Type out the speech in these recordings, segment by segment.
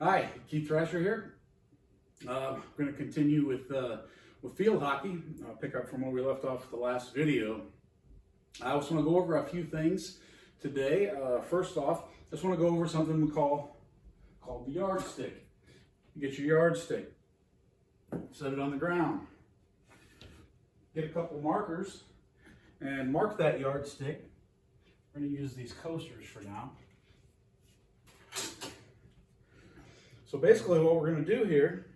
Hi, Keith Thrasher here. I'm going to continue with field hockey. I'll pick up from where we left off the last video. I just want to go over a few things today. First off, I just want to go over something we call the yardstick. You get your yardstick, set it on the ground, get a couple markers, and mark that yardstick. We're going to use these coasters for now. So basically what we're going to do here,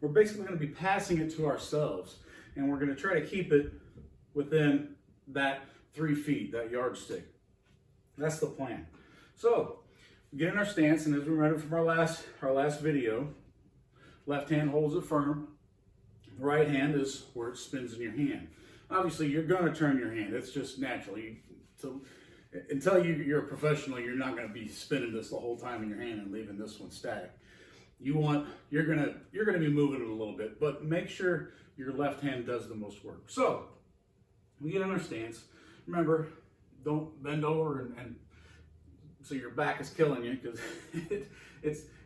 we're basically going to be passing it to ourselves, and we're going to try to keep it within that 3 feet, that yardstick. That's the plan. So we get in our stance, and as we remember from our last video, left hand holds it firm, right hand is where it spins in your hand. Obviously you're going to turn your hand, it's just natural. Until you're a professional, you're not going to be spinning this the whole time in your hand and leaving this one static. You're going to be moving it a little bit, but make sure your left hand does the most work. So we get in our stance. Remember, don't bend over and so your back is killing you, because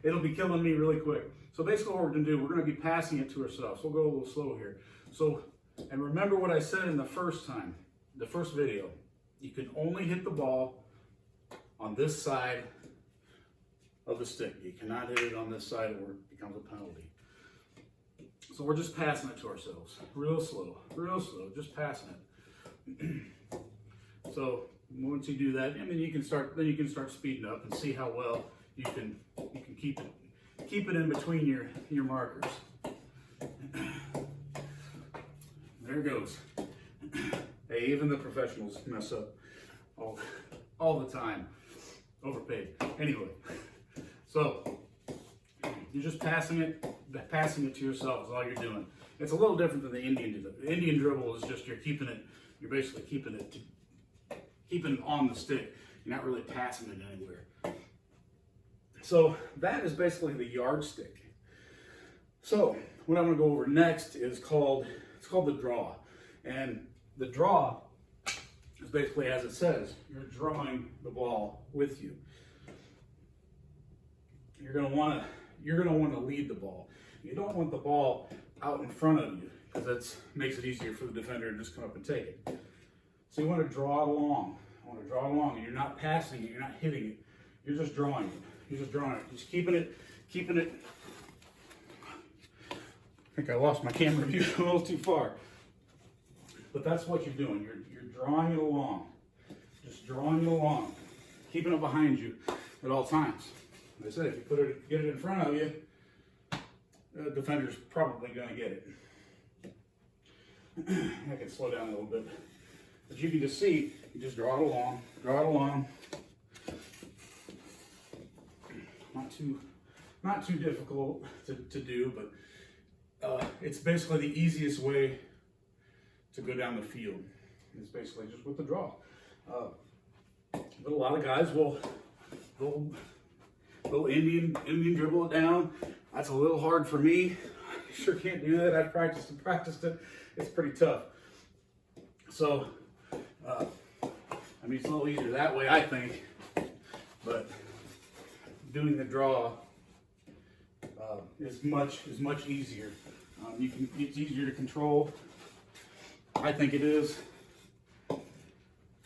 it'll be killing me really quick. So basically what we're going to do, we're going to be passing it to ourselves. We'll go a little slow here. So, and remember what I said in the first video. You can only hit the ball on this side of the stick. You cannot hit it on this side or it becomes a penalty. So we're just passing it to ourselves. Real slow, just passing it. So once you do that, and then you can start speeding up and see how well you can keep it in between your markers. There it goes. Hey, even the professionals mess up all the time. Overpaid. Anyway, so you're just passing it to yourself is all you're doing. It's a little different than the Indian dribble. The Indian dribble is just you're basically keeping it on the stick. You're not really passing it anywhere. So that is basically the yardstick. So what I'm going to go over next is called the draw. And the draw is basically, as it says, you're drawing the ball with you. You're going to want to lead the ball. You don't want the ball out in front of you, because that makes it easier for the defender to just come up and take it. So you want to draw it along. And you're not passing it, you're not hitting it. You're just drawing it. Just keeping it. I think I lost my camera view a little too far. But that's what you're doing. You're drawing it along. Just drawing it along. Keeping it behind you at all times. Like I said, if you get it in front of you, the defender's probably going to get it. I can slow down a little bit. But you can just see, you just draw it along. Not too difficult to do, but it's basically the easiest way to go down the field. It's basically just with the draw. But a lot of guys will Indian dribble it down. That's a little hard for me. I sure can't do that. I've practiced it. It's pretty tough. So, it's a little easier that way, I think. But doing the draw is much easier. It's easier to control. I think it is.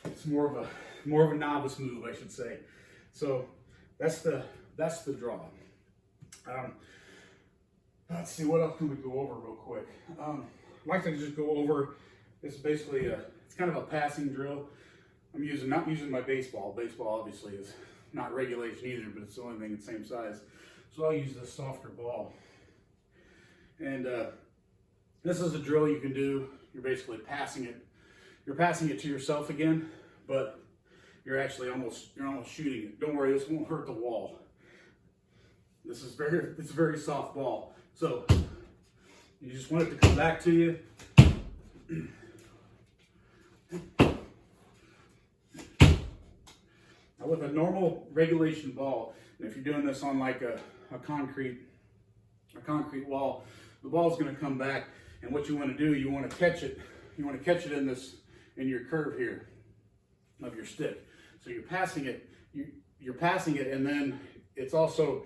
It's more of a novice move, I should say. So that's the draw. Let's see, what else can we go over real quick? I'd like to just go over. It's basically it's kind of a passing drill. I'm not using my baseball. Baseball obviously is not regulation either, but it's the only thing the same size. So I'll use this softer ball. And this is a drill you can do. You're basically passing it. You're passing it to yourself again, but you're almost shooting it. Don't worry, this won't hurt the wall. It's a very soft ball. So you just want it to come back to you. Now with a normal regulation ball, and if you're doing this on like a concrete wall, the ball's going to come back, and what you want to do, you want to catch it. You want to catch it in your curve here of your stick. So you're passing it, and then it's also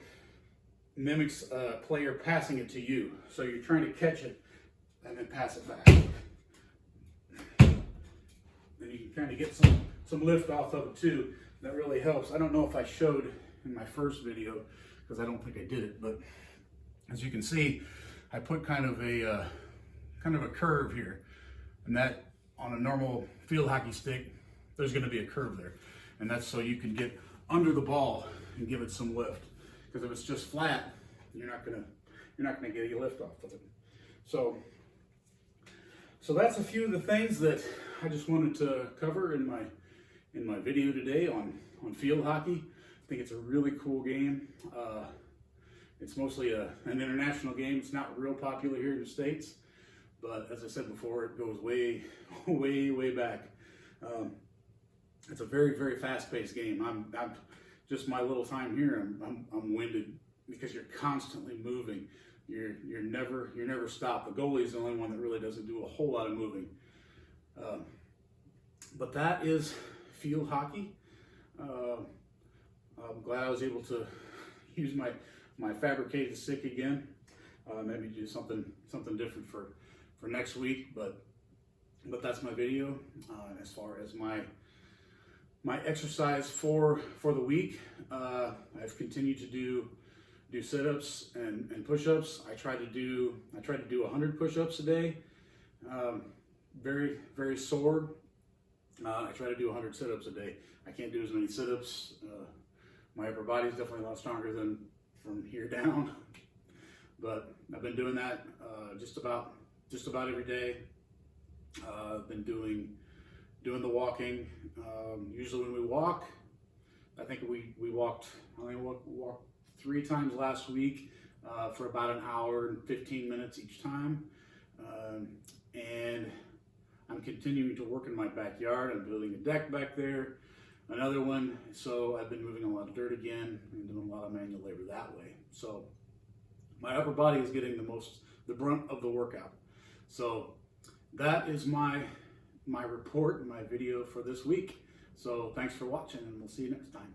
mimics a player passing it to you. So you're trying to catch it and then pass it back. Then you can kind of get some lift off of it too. That really helps. I don't know if I showed in my first video because I don't think I did it, but as you can see, I put kind of a curve here, and that on a normal field hockey stick, there's going to be a curve there, and that's so you can get under the ball and give it some lift. Because if it's just flat, you're not gonna get any lift off of it. So that's a few of the things that I just wanted to cover in my video today on field hockey. I think it's a really cool game. It's mostly an international game. It's not real popular here in the States, but as I said before, it goes way, way back. It's a very, very fast-paced game. I'm just my little time here. I'm winded because you're constantly moving. You're never stopped. The goalie is the only one that really doesn't do a whole lot of moving. But that is field hockey. I'm glad I was able to use my fabricated stick again. Maybe do something different for next week. But that's my video. As far as my exercise for the week, I've continued to do sit-ups and push-ups. I try to do 100 push-ups a day. Very, very sore. I try to do 100 sit-ups a day. I can't do as many sit-ups. My upper body is definitely a lot stronger than from here down. But I've been doing that just about every day. I've been doing the walking. Usually when we walk, I think we walked 3 times last week for about an hour and 15 minutes each time. And I'm continuing to work in my backyard. I'm building a deck back there, another one. So I've been moving a lot of dirt again and doing a lot of manual labor that way. So my upper body is getting the brunt of the workout. So that is my report and my video for this week. So thanks for watching, and we'll see you next time.